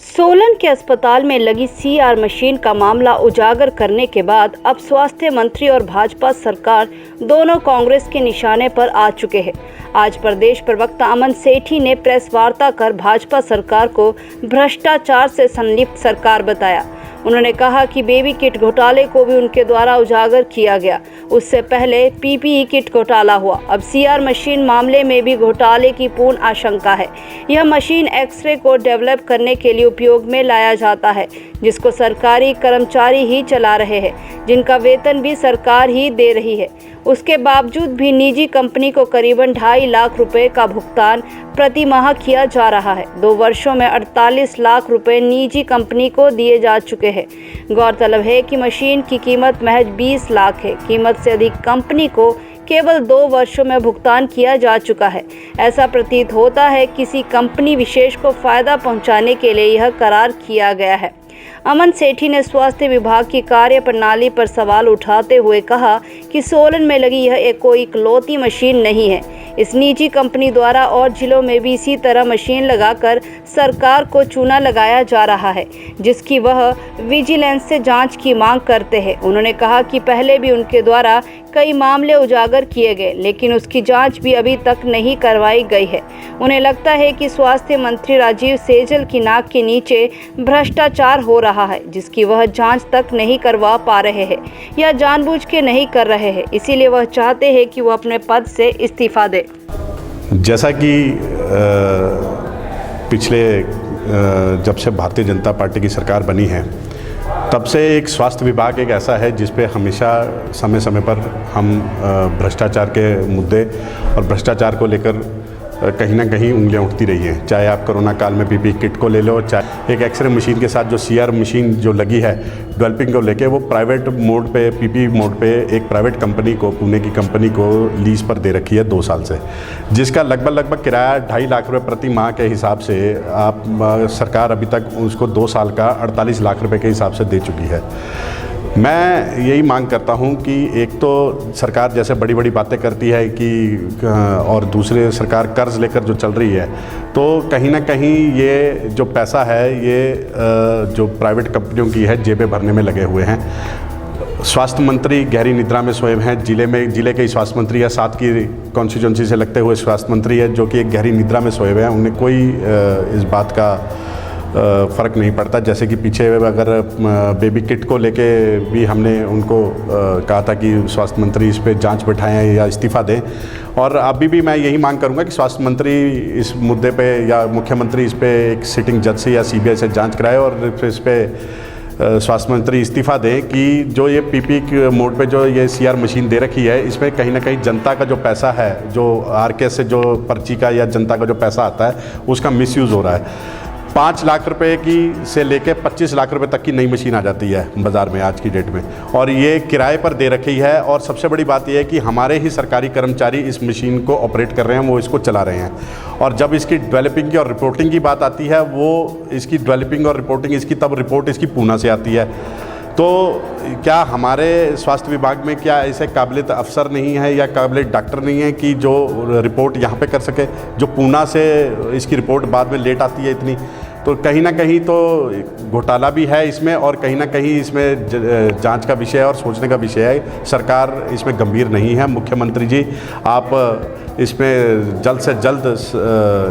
सोलन के अस्पताल में लगी सीआर मशीन का मामला उजागर करने के बाद अब स्वास्थ्य मंत्री और भाजपा सरकार दोनों कांग्रेस के निशाने पर आ चुके हैं। आज प्रदेश प्रवक्ता अमन सेठी ने प्रेस वार्ता कर भाजपा सरकार को भ्रष्टाचार से संलिप्त सरकार बताया। उन्होंने कहा कि बेबी किट घोटाले को भी उनके द्वारा उजागर किया गया। उससे पहले पीपीई किट घोटाला हुआ। अब सीआर मशीन मामले में भी घोटाले की पूर्ण आशंका है। यह मशीन एक्सरे को डेवलप करने के लिए उपयोग में लाया जाता है, जिसको सरकारी कर्मचारी ही चला रहे हैं, जिनका वेतन भी सरकार ही दे रही है। उसके बावजूद भी निजी कंपनी को करीबन 2.5 लाख रुपए का भुगतान प्रति माह किया जा रहा है। 2 वर्षों में 48 लाख रुपए निजी कंपनी को दिए जा चुके हैं। गौरतलब है कि मशीन की कीमत महज 20 लाख है। कीमत से अधिक कंपनी को केवल 2 वर्षों में भुगतान किया जा चुका है। ऐसा प्रतीत होता है किसी कंपनी विशेष को फायदा पहुंचाने के लिए यह करार किया गया है। अमन सेठी ने स्वास्थ्य विभाग की कार्य प्रणाली पर सवाल उठाते हुए कहा कि सोलन में लगी यह कोई इकलौती मशीन नहीं है। इस निजी कंपनी द्वारा और जिलों में भी इसी तरह मशीन लगाकर सरकार को चूना लगाया जा रहा है, जिसकी वह विजिलेंस से जांच की मांग करते हैं। उन्होंने कहा कि पहले भी उनके द्वारा कई मामले उजागर किए गए, लेकिन उसकी जांच भी अभी तक नहीं करवाई गई है। उन्हें लगता है कि स्वास्थ्य मंत्री राजीव सैजल की नाक के नीचे भ्रष्टाचार हो रहा है, जिसकी वह जांच तक नहीं करवा पा रहे हैं या जानबूझ के नहीं कर रहे हैं। इसीलिए वह चाहते हैं कि वह अपने पद से इस्तीफा दे। जैसा कि पिछले जब से भारतीय जनता पार्टी की सरकार बनी है, तब से एक स्वास्थ्य विभाग एक ऐसा है जिस पे हमेशा समय समय पर हम भ्रष्टाचार के मुद्दे और भ्रष्टाचार को लेकर कहीं ना कहीं उंगलियां उठती रही हैं। चाहे आप कोरोना काल में पीपीई किट को ले लो, चाहे एक एक्सरे मशीन के साथ जो सीआर मशीन जो लगी है डेवलपिंग को लेके, वो प्राइवेट मोड पे पीपीई मोड पे एक प्राइवेट कंपनी को, पुणे की कंपनी को लीज पर दे रखी है 2 साल से, जिसका लगभग किराया 2.5 लाख रुपये प्रति माह के हिसाब से आप सरकार अभी तक उसको 2 साल का 48 लाख रुपये के हिसाब से दे चुकी है। मैं यही मांग करता हूं कि एक तो सरकार जैसे बड़ी बड़ी बातें करती है कि और दूसरे सरकार कर्ज लेकर जो चल रही है, तो कहीं ना कहीं ये जो पैसा है ये जो प्राइवेट कंपनियों की है जेबें भरने में लगे हुए हैं। स्वास्थ्य मंत्री गहरी निद्रा में सोए हैं। जिले के स्वास्थ्य मंत्री या 7 की कॉन्स्टिट्यूंसी से लगते हुए स्वास्थ्य मंत्री है जो कि एक गहरी निद्रा में सोए हुए हैं। उन्हें कोई इस बात का फ़र्क नहीं पड़ता। जैसे कि पीछे अगर बेबी किट को लेके भी हमने उनको कहा था कि स्वास्थ्य मंत्री इस पे जांच बैठाएं या इस्तीफ़ा दें, और अभी भी मैं यही मांग करूंगा कि स्वास्थ्य मंत्री इस मुद्दे पे या मुख्यमंत्री इस पे एक सिटिंग जज से या सीबीआई से जांच कराए और इस पे स्वास्थ्य मंत्री इस्तीफ़ा दें कि जो ये पीपीई मोड पे जो ये सीआर मशीन दे रखी है, इसमें कहीं ना कहीं जनता का जो पैसा है, जो आरकेएस से जो पर्ची का या जनता का जो पैसा आता है, उसका मिसयूज़ हो रहा है। 5 लाख रुपए की से लेके 25 लाख रुपए तक की नई मशीन आ जाती है बाज़ार में आज की डेट में, और ये किराए पर दे रखी है। और सबसे बड़ी बात यह है कि हमारे ही सरकारी कर्मचारी इस मशीन को ऑपरेट कर रहे हैं, वो इसको चला रहे हैं। और जब इसकी डेवलपिंग की और रिपोर्टिंग की बात आती है, वो इसकी डेवलपिंग और रिपोर्टिंग इसकी तब रिपोर्ट इसकी पूना से आती है। तो क्या हमारे स्वास्थ्य विभाग में क्या ऐसे काबिलियत अफसर नहीं है या काबिलियत डॉक्टर नहीं है कि जो रिपोर्ट यहाँ पे कर सके, जो पूना से इसकी रिपोर्ट बाद में लेट आती है इतनी? तो कहीं ना कहीं तो घोटाला भी है इसमें, और कहीं ना कहीं इसमें जांच का विषय और सोचने का विषय है। सरकार इसमें गंभीर नहीं है। मुख्यमंत्री जी, आप इसमें जल्द से जल्द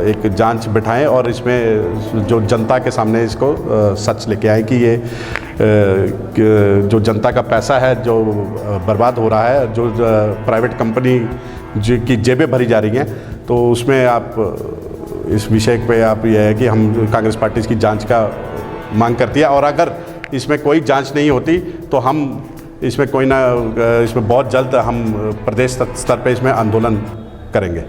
एक जांच बिठाएं और इसमें जो जनता के सामने इसको सच लेके आए कि ये जो जनता का पैसा है जो बर्बाद हो रहा है, जो प्राइवेट कंपनी की जेबें भरी जा रही हैं, तो उसमें आप इस विषय पे आप ये है कि हम कांग्रेस पार्टी इसकी जांच का मांग करती है। और अगर इसमें कोई जांच नहीं होती तो हम इसमें बहुत जल्द हम प्रदेश स्तर पे इसमें आंदोलन करेंगे।